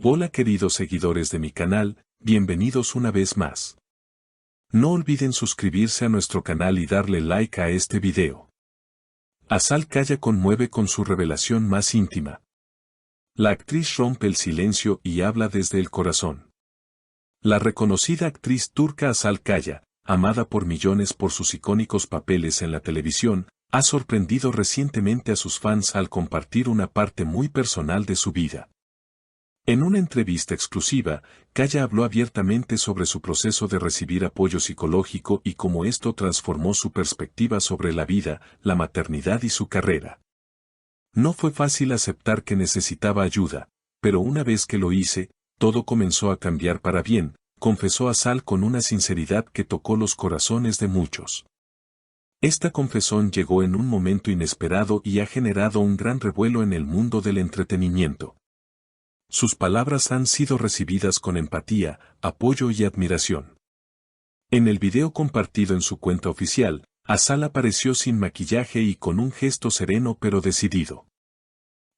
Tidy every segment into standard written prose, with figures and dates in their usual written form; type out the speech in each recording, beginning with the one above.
Hola queridos seguidores de mi canal, bienvenidos una vez más. No olviden suscribirse a nuestro canal y darle like a este video. Azal Kaya conmueve con su revelación más íntima. La actriz rompe el silencio y habla desde el corazón. La reconocida actriz turca Azal Kaya, amada por millones por sus icónicos papeles en la televisión, ha sorprendido recientemente a sus fans al compartir una parte muy personal de su vida. En una entrevista exclusiva, Kaya habló abiertamente sobre su proceso de recibir apoyo psicológico y cómo esto transformó su perspectiva sobre la vida, la maternidad y su carrera. No fue fácil aceptar que necesitaba ayuda, pero una vez que lo hice, todo comenzó a cambiar para bien, confesó Azal con una sinceridad que tocó los corazones de muchos. Esta confesión llegó en un momento inesperado y ha generado un gran revuelo en el mundo del entretenimiento. Sus palabras han sido recibidas con empatía, apoyo y admiración. En el video compartido en su cuenta oficial, Azal apareció sin maquillaje y con un gesto sereno pero decidido.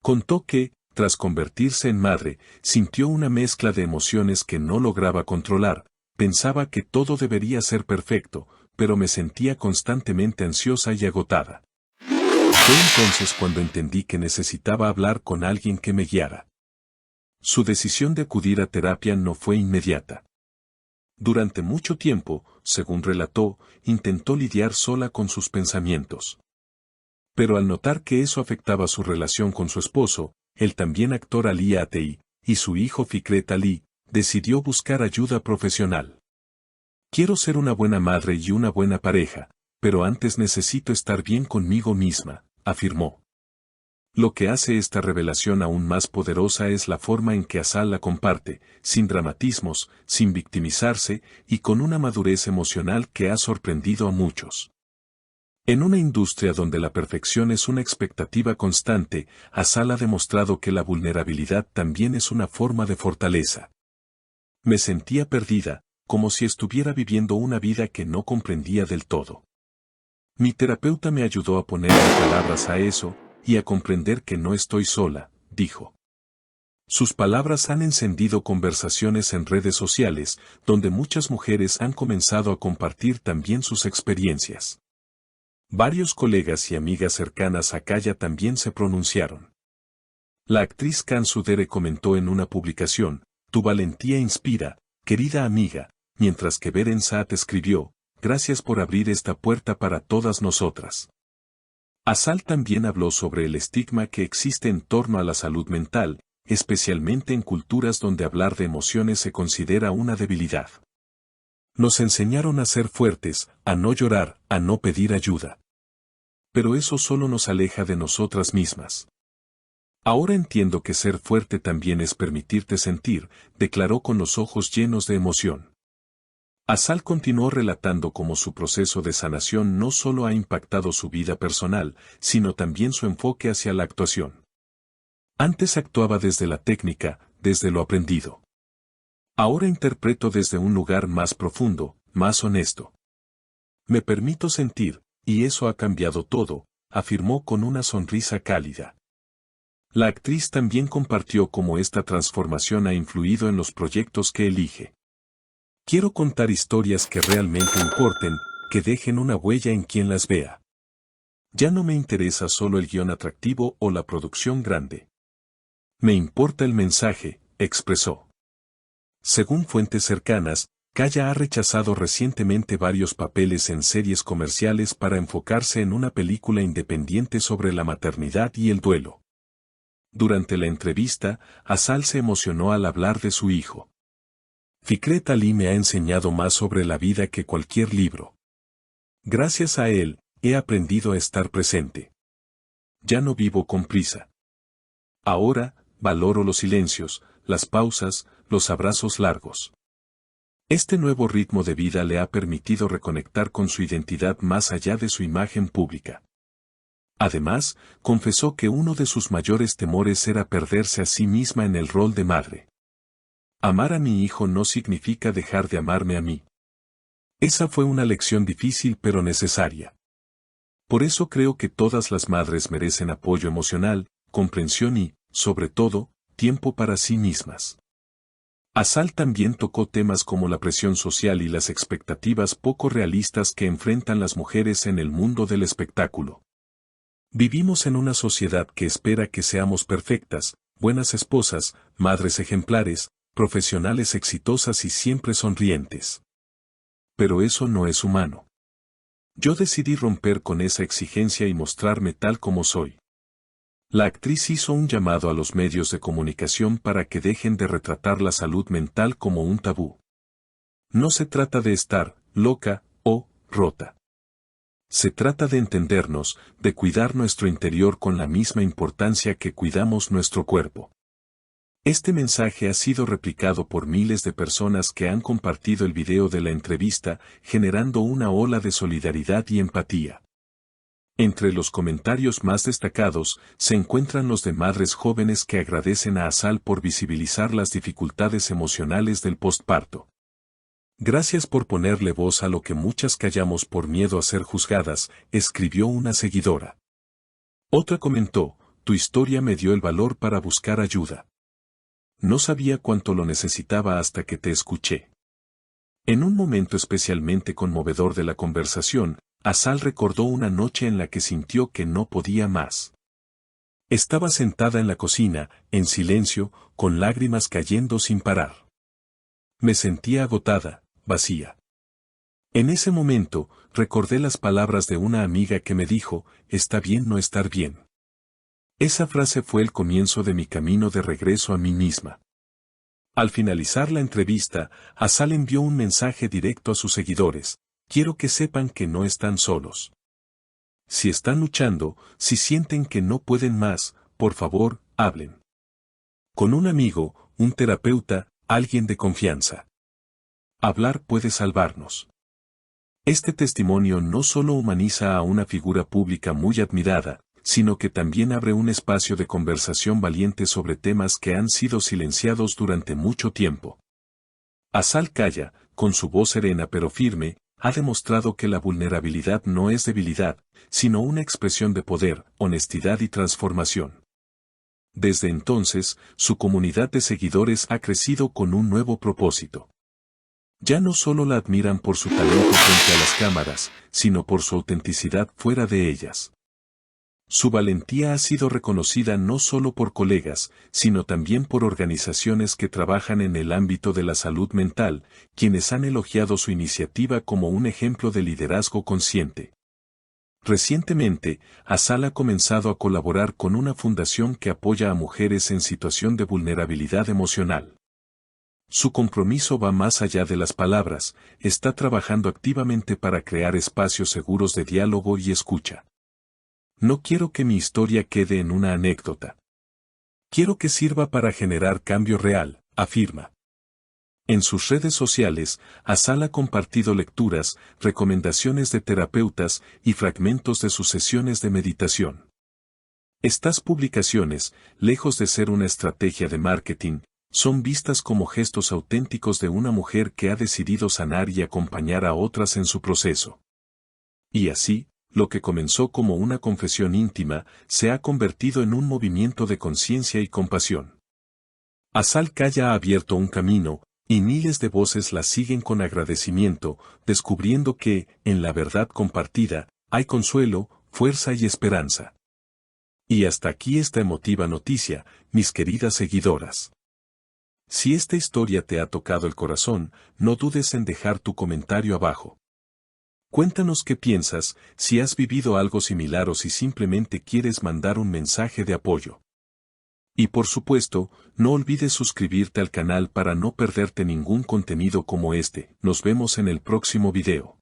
Contó que, tras convertirse en madre, sintió una mezcla de emociones que no lograba controlar. Pensaba que todo debería ser perfecto, pero me sentía constantemente ansiosa y agotada. Fue entonces cuando entendí que necesitaba hablar con alguien que me guiara. Su decisión de acudir a terapia no fue inmediata. Durante mucho tiempo, según relató, intentó lidiar sola con sus pensamientos. Pero al notar que eso afectaba su relación con su esposo, el también actor Ali Atei, y su hijo Fikret Ali, decidió buscar ayuda profesional. Quiero ser una buena madre y una buena pareja, pero antes necesito estar bien conmigo misma, afirmó. Lo que hace esta revelación aún más poderosa es la forma en que Azal la comparte, sin dramatismos, sin victimizarse, y con una madurez emocional que ha sorprendido a muchos. En una industria donde la perfección es una expectativa constante, Azal ha demostrado que la vulnerabilidad también es una forma de fortaleza. Me sentía perdida, como si estuviera viviendo una vida que no comprendía del todo. Mi terapeuta me ayudó a ponerle palabras a eso, y a comprender que no estoy sola, dijo. Sus palabras han encendido conversaciones en redes sociales, donde muchas mujeres han comenzado a compartir también sus experiencias. Varios colegas y amigas cercanas a Kaya también se pronunciaron. La actriz Can Sudere comentó en una publicación, "Tu valentía inspira, querida amiga", mientras que Beren Saat escribió, "Gracias por abrir esta puerta para todas nosotras". Azal también habló sobre el estigma que existe en torno a la salud mental, especialmente en culturas donde hablar de emociones se considera una debilidad. Nos enseñaron a ser fuertes, a no llorar, a no pedir ayuda. Pero eso solo nos aleja de nosotras mismas. Ahora entiendo que ser fuerte también es permitirte sentir, declaró con los ojos llenos de emoción. Azal continuó relatando cómo su proceso de sanación no solo ha impactado su vida personal, sino también su enfoque hacia la actuación. Antes actuaba desde la técnica, desde lo aprendido. Ahora interpreto desde un lugar más profundo, más honesto. Me permito sentir, y eso ha cambiado todo, afirmó con una sonrisa cálida. La actriz también compartió cómo esta transformación ha influido en los proyectos que elige. Quiero contar historias que realmente importen, que dejen una huella en quien las vea. Ya no me interesa solo el guión atractivo o la producción grande. Me importa el mensaje, expresó. Según fuentes cercanas, Kaya ha rechazado recientemente varios papeles en series comerciales para enfocarse en una película independiente sobre la maternidad y el duelo. Durante la entrevista, Azal se emocionó al hablar de su hijo. Fikret Ali me ha enseñado más sobre la vida que cualquier libro. Gracias a él, he aprendido a estar presente. Ya no vivo con prisa. Ahora, valoro los silencios, las pausas, los abrazos largos. Este nuevo ritmo de vida le ha permitido reconectar con su identidad más allá de su imagen pública. Además, confesó que uno de sus mayores temores era perderse a sí misma en el rol de madre. Amar a mi hijo no significa dejar de amarme a mí. Esa fue una lección difícil pero necesaria. Por eso creo que todas las madres merecen apoyo emocional, comprensión y, sobre todo, tiempo para sí mismas. Asal también tocó temas como la presión social y las expectativas poco realistas que enfrentan las mujeres en el mundo del espectáculo. Vivimos en una sociedad que espera que seamos perfectas, buenas esposas, madres ejemplares, profesionales exitosas y siempre sonrientes. Pero eso no es humano. Yo decidí romper con esa exigencia y mostrarme tal como soy. La actriz hizo un llamado a los medios de comunicación para que dejen de retratar la salud mental como un tabú. No se trata de estar loca o rota. Se trata de entendernos, de cuidar nuestro interior con la misma importancia que cuidamos nuestro cuerpo. Este mensaje ha sido replicado por miles de personas que han compartido el video de la entrevista, generando una ola de solidaridad y empatía. Entre los comentarios más destacados, se encuentran los de madres jóvenes que agradecen a Asal por visibilizar las dificultades emocionales del postparto. Gracias por ponerle voz a lo que muchas callamos por miedo a ser juzgadas, escribió una seguidora. Otra comentó, tu historia me dio el valor para buscar ayuda. No sabía cuánto lo necesitaba hasta que te escuché. En un momento especialmente conmovedor de la conversación, Asal recordó una noche en la que sintió que no podía más. Estaba sentada en la cocina, en silencio, con lágrimas cayendo sin parar. Me sentía agotada, vacía. En ese momento, recordé las palabras de una amiga que me dijo, está bien no estar bien. Esa frase fue el comienzo de mi camino de regreso a mí misma. Al finalizar la entrevista, Asal envió un mensaje directo a sus seguidores. Quiero que sepan que no están solos. Si están luchando, si sienten que no pueden más, por favor, hablen. Con un amigo, un terapeuta, alguien de confianza. Hablar puede salvarnos. Este testimonio no solo humaniza a una figura pública muy admirada, sino que también abre un espacio de conversación valiente sobre temas que han sido silenciados durante mucho tiempo. Asal Kaya, con su voz serena pero firme, ha demostrado que la vulnerabilidad no es debilidad, sino una expresión de poder, honestidad y transformación. Desde entonces, su comunidad de seguidores ha crecido con un nuevo propósito. Ya no solo la admiran por su talento frente a las cámaras, sino por su autenticidad fuera de ellas. Su valentía ha sido reconocida no solo por colegas, sino también por organizaciones que trabajan en el ámbito de la salud mental, quienes han elogiado su iniciativa como un ejemplo de liderazgo consciente. Recientemente, Asal ha comenzado a colaborar con una fundación que apoya a mujeres en situación de vulnerabilidad emocional. Su compromiso va más allá de las palabras, está trabajando activamente para crear espacios seguros de diálogo y escucha. No quiero que mi historia quede en una anécdota. Quiero que sirva para generar cambio real, afirma. En sus redes sociales, Asal ha compartido lecturas, recomendaciones de terapeutas y fragmentos de sus sesiones de meditación. Estas publicaciones, lejos de ser una estrategia de marketing, son vistas como gestos auténticos de una mujer que ha decidido sanar y acompañar a otras en su proceso. Y así, lo que comenzó como una confesión íntima, se ha convertido en un movimiento de conciencia y compasión. Asal Kaya ha abierto un camino, y miles de voces la siguen con agradecimiento, descubriendo que, en la verdad compartida, hay consuelo, fuerza y esperanza. Y hasta aquí esta emotiva noticia, mis queridas seguidoras. Si esta historia te ha tocado el corazón, no dudes en dejar tu comentario abajo. Cuéntanos qué piensas, si has vivido algo similar o si simplemente quieres mandar un mensaje de apoyo. Y por supuesto, no olvides suscribirte al canal para no perderte ningún contenido como este. Nos vemos en el próximo video.